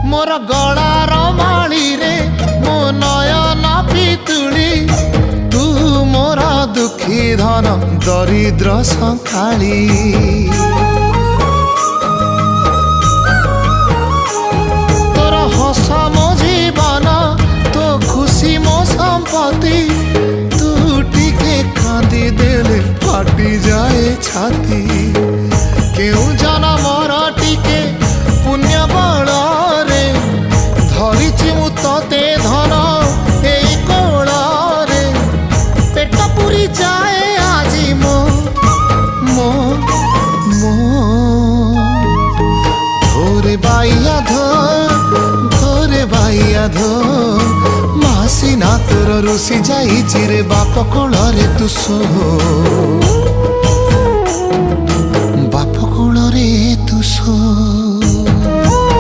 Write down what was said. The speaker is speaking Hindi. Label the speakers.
Speaker 1: मोर गलार माली रे मो नयन पितुली तू मोर दुखी धन दरिद्र संकाली तोर हस मो जीवन तो खुशी मो संपत्ति तू टिके कांदी देले फाटी जाए छाती केउ जनमर टिके पुण्य बल रे धरिछि मु तते धन एई कोल रे पेट पुरी जाए आजी मो मो मो धोरे बाइया धोरे बाइया धो मासी ना तोर रुसी जाई चिरे बाप कोल रे तू सो।